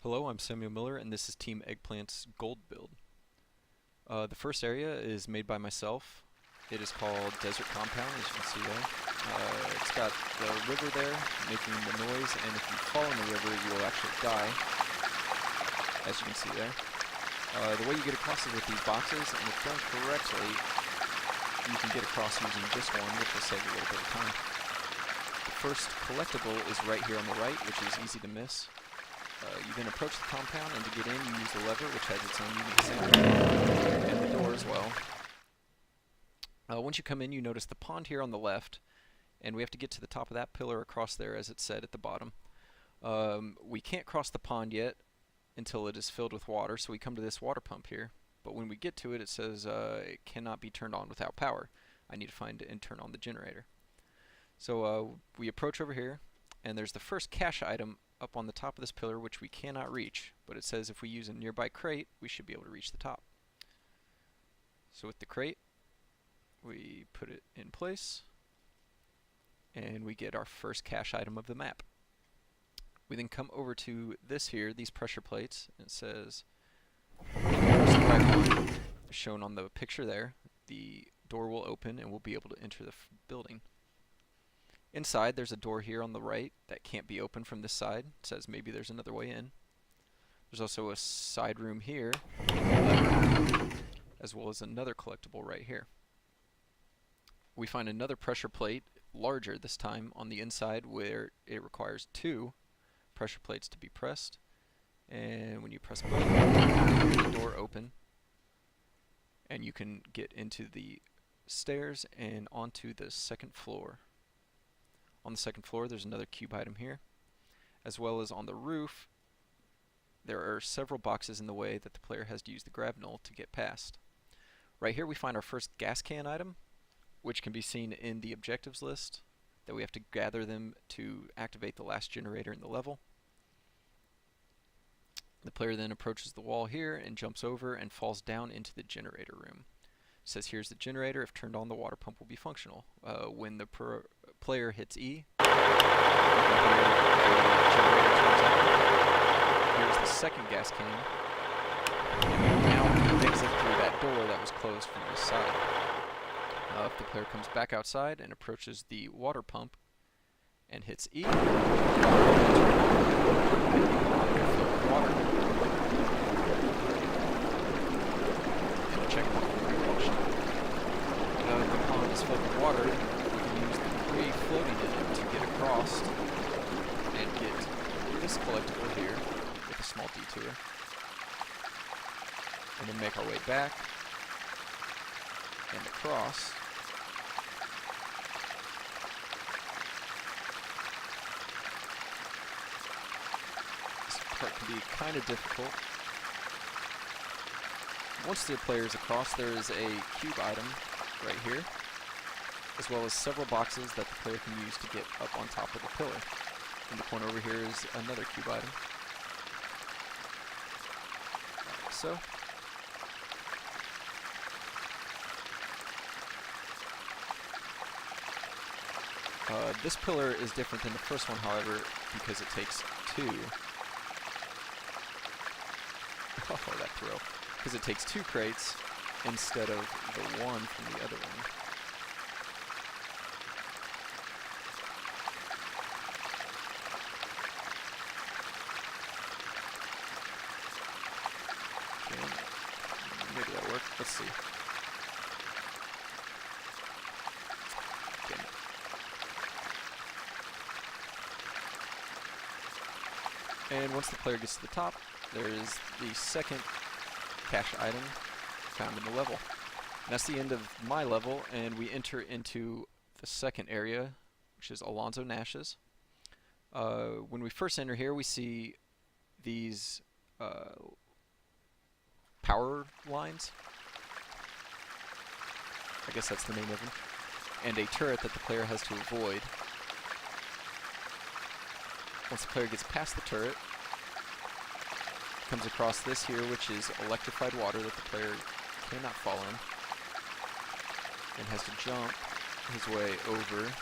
Hello, I'm Samuel Miller, and this is Team Eggplant's Gold build. The first area is made by myself. It is called Desert Compound, as you can see there. It's got the river there, making the noise, and if you fall in the river, you will actually die, as you can see there. The way you get across is with these boxes, and if done correctly, you can get across using just one, which will save a little bit of time. The first collectible is right here on the right, which is easy to miss. You then approach the compound, and to get in, you use the lever, which has its own unique sound, and the door as well. Once you come in, you notice the pond here on the left, and we have to get to the top of that pillar across there, as it said at the bottom. We can't cross the pond yet until it is filled with water, so we come to this water pump here. But when we get to it, it says it cannot be turned on without power. I need to find and turn on the generator. So we approach over here, and there's the first cache item up on the top of this pillar, which we cannot reach, but it says if we use a nearby crate, we should be able to reach the top. So with the crate, we put it in place, and we get our first cache item of the map. We then come over to this here, these pressure plates, and it says, press the right one, shown on the picture there, the door will open and we'll be able to enter the building. Inside, there's a door here on the right that can't be opened from this side. It says maybe there's another way in. There's also a side room here, as well as another collectible right here. We find another pressure plate, larger this time, on the inside where it requires 2 pressure plates to be pressed. And when you press both, the door open, and you can get into the stairs and onto the second floor. On the second floor, there's another cube item here, as well as on the roof. There are several boxes in the way that the player has to use the grab null to get past. Right here we find our first gas can item, which can be seen in the objectives list, that we have to gather them to activate the last generator in the level. The player then approaches the wall here and jumps over and falls down into the generator room. It says here's the generator. If turned on, the water pump will be functional. When the player hits E, the generator turns on. Here's the second gas can. Now exit through that door that was closed from this side. If the player comes back outside and approaches the water pump and hits E, water. And a checkpoint. The pond is filled with water. We can use the debris floating in it to get across and get this collectible here with a small detour. And then make our way back and across. This part can be kind of difficult. Once the player is across, there is a cube item right here, as well as several boxes that the player can use to get up on top of the pillar. In the corner over here is another cube item. Like so. This pillar is different than the first one, however, because it takes 2. Oh, that thrill. Because it takes 2 crates instead of the 1 from the other one. Okay, maybe that'll work. Let's see. Okay. And once the player gets to the top, there is the second cache item found in the level. And that's the end of my level, and we enter into the second area, which is Alonzo Nash's. When we first enter here, we see these power lines. I guess that's the name of them. And a turret that the player has to avoid. Once the player gets past the turret, comes across this here, which is electrified water that the player cannot fall in, and has to jump his way over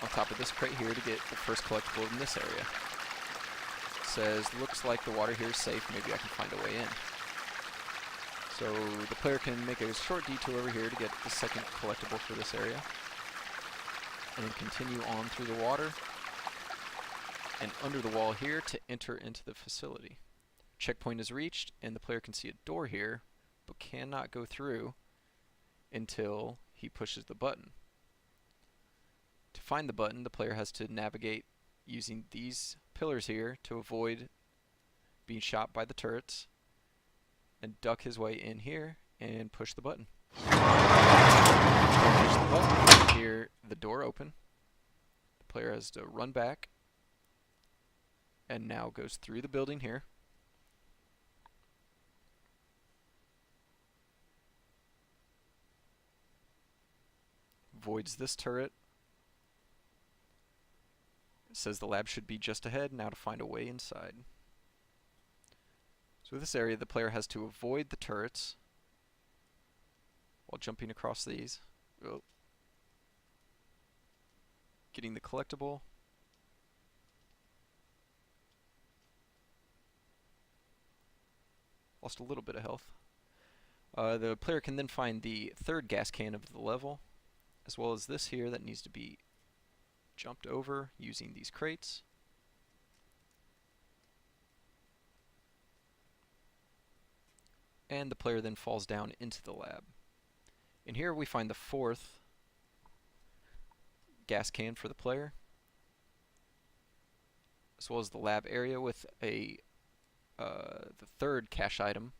on top of this crate here to get the first collectible in this area. It says, looks like the water here is safe, maybe I can find a way in. So the player can make a short detour over here to get the second collectible for this area, and then continue on through the water and under the wall here to enter into the facility. Checkpoint is reached, and the player can see a door here, but cannot go through until he pushes the button. To find the button, the player has to navigate using these pillars here to avoid being shot by the turrets, and duck his way in here and push the button. Push the button, hear the door open. The player has to run back and now goes through the building here. Avoids this turret. It says the lab should be just ahead, now to find a way inside. So this area, the player has to avoid the turrets while jumping across these. Oh. Getting the collectible. Lost a little bit of health. The player can then find the third gas can of the level, as well as this here that needs to be jumped over using these crates. And the player then falls down into the lab. And here we find the fourth gas can for the player, as well as the lab area with the third cache item.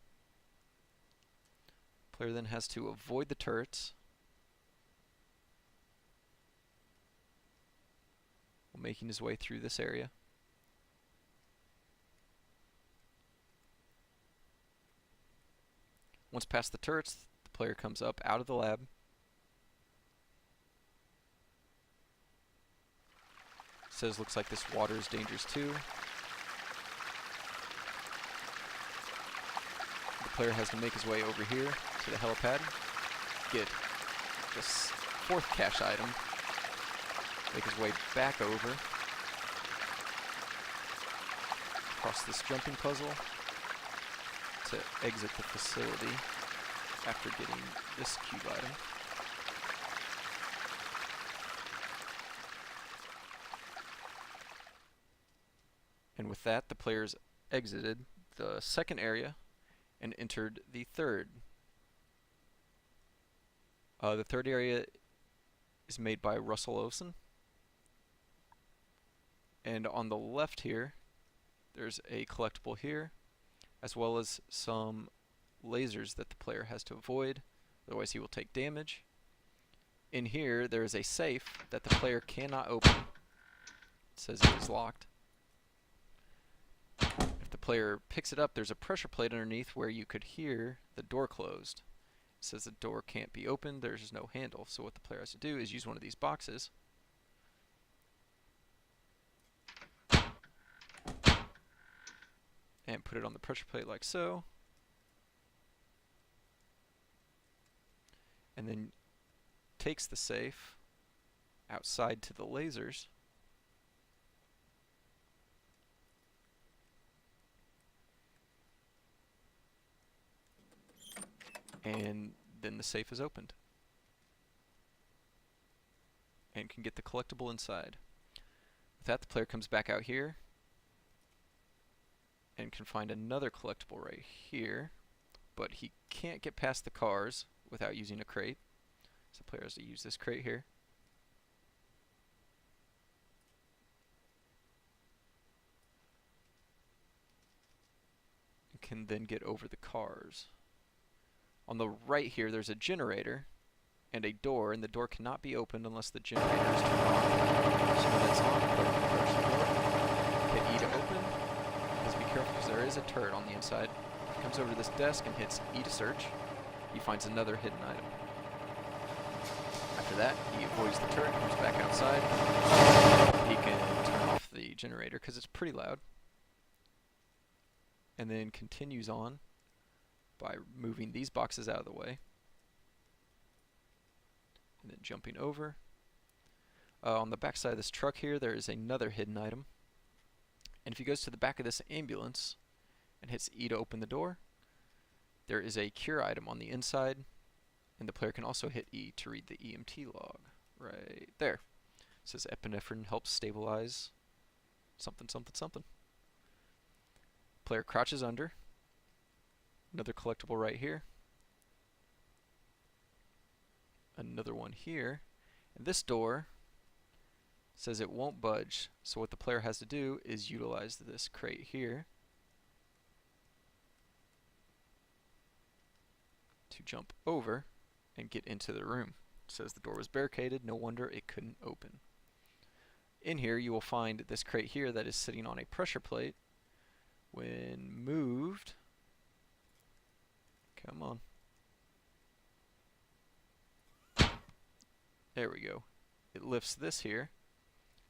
Player then has to avoid the turrets while making his way through this area. Once past the turrets, the player comes up out of the lab. Says looks like this water is dangerous too. The player has to make his way over here to the helipad, get this fourth cache item, make his way back over, across this jumping puzzle to exit the facility after getting this cube item. And with that, the players exited the second area and entered the third. The third area is made by Russell Olson. And on the left here, there's a collectible here, as well as some lasers that the player has to avoid, otherwise he will take damage. In here, there is a safe that the player cannot open. It says it is locked. If the player picks it up, there's a pressure plate underneath where you could hear the door closed. It says the door can't be opened, there's no handle. So what the player has to do is use one of these boxes and put it on the pressure plate like so. And then takes the safe outside to the lasers. And then the safe is opened. And can get the collectible inside. With that, the player comes back out here and can find another collectible right here, but he can't get past the cars without using a crate. So the player has to use this crate here. And can then get over the cars. On the right here, there's a generator and a door, and the door cannot be opened unless the generator is turned on. So when it's on, the player can approach the door, hit E to open. Just be careful because there is a turret on the inside. He comes over to this desk and hits E to search. He finds another hidden item. After that, he avoids the turret, comes back outside. He can turn off the generator because it's pretty loud. And then continues on by moving these boxes out of the way. And then jumping over. On the back side of this truck here, there is another hidden item. And if he goes to the back of this ambulance and hits E to open the door, there is a cure item on the inside, and the player can also hit E to read the EMT log right there. It says epinephrine helps stabilize something, something, something. Player crouches under. Another collectible right here. Another one here. And this door says it won't budge. So what the player has to do is utilize this crate here to jump over and get into the room. It says the door was barricaded, no wonder it couldn't open. In here you will find this crate here that is sitting on a pressure plate. When moved, come on. There we go. It lifts this here,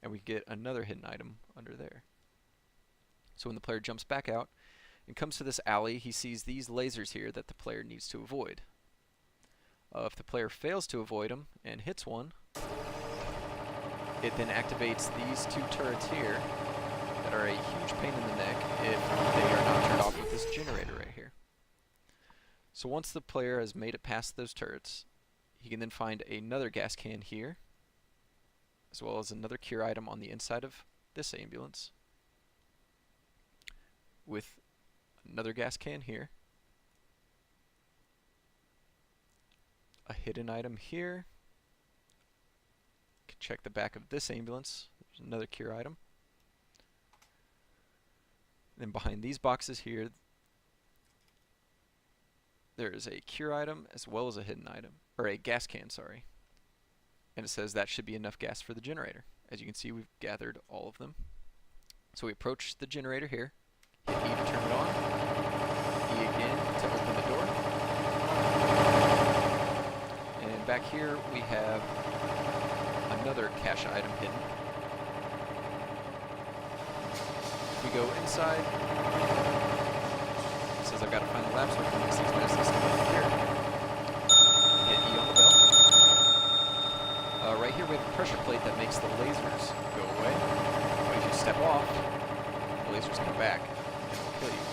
and we get another hidden item under there. So when the player jumps back out and comes to this alley, he sees these lasers here that the player needs to avoid. If the player fails to avoid them and hits one, it then activates these two turrets here that are a huge pain in the neck if they are not turned off with this generator right here. So once the player has made it past those turrets, he can then find another gas can here, as well as another cure item on the inside of this ambulance, with another gas can here, a hidden item here. You can check the back of this ambulance. There's another cure item. Then behind these boxes here, there is a cure item as well as a hidden item, or a gas can, sorry. And it says that should be enough gas for the generator. As you can see, we've gathered all of them. So we approach the generator here, hit E to turn it on, E again to open the door. And back here we have another cache item hidden. If we go inside, it says I've got to find the lab so I can mix these medicines together here. Hit E on the bell. Right here we have a pressure plate that makes the lasers go away. But if you step off, the lasers come back and will kill you.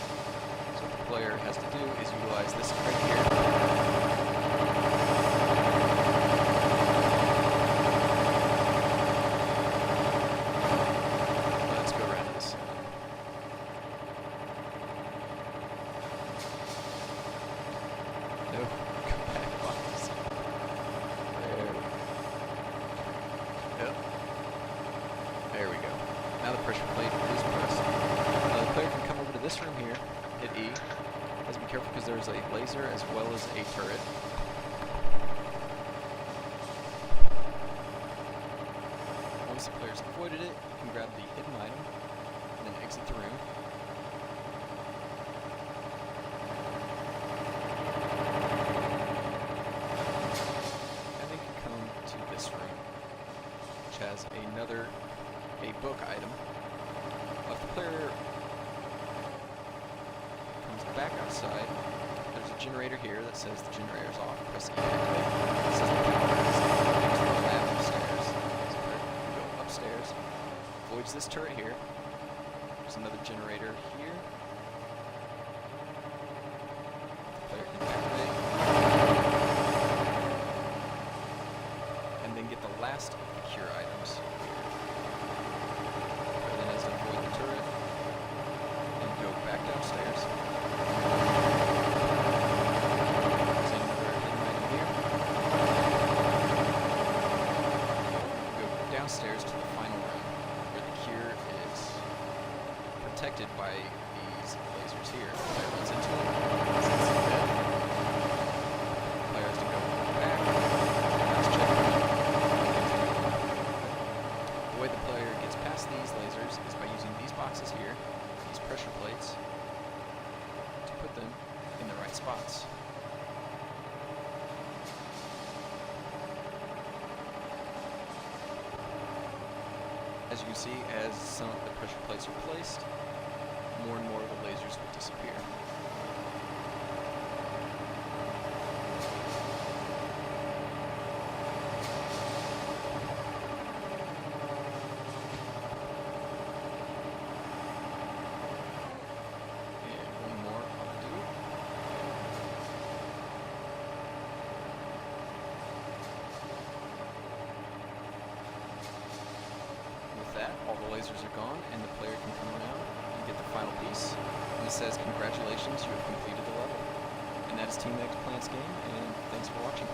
So what the player has to do is utilize this right here. Let's go around this. No, come back, box. There. Yep. There we go. Now the pressure plate is pressed. The player can come over to this room here, hit E. Has to be careful because there's a laser as well as a turret. Once the player's avoided it, you can grab the hidden item and then exit the room. And then you can come to this room, which has a book item. If the player comes back outside, there's a generator here that says the generator's off. Press E to activate. It says the power is connected to the lab upstairs. So the player can go upstairs, avoids this turret here. There's another generator here. The player can activate. And then get the last of the cure items here. Then has to avoid the turret and go back downstairs. There's another hidden item here. Go downstairs to the final room where the cure is protected by these lasers here. The player runs into them. Since it's dead, the player has to go back. Last checkpoint. The way the player gets past these lasers is by using these boxes here, these pressure plates, to put them in the right spots. As you can see, as some of the pressure plates are placed, more and more of the lasers will disappear. the lasers are gone, and the player can come around and get the final piece. And it says, congratulations, you have completed the level. And that is Team Eggplant's game, and thanks for watching.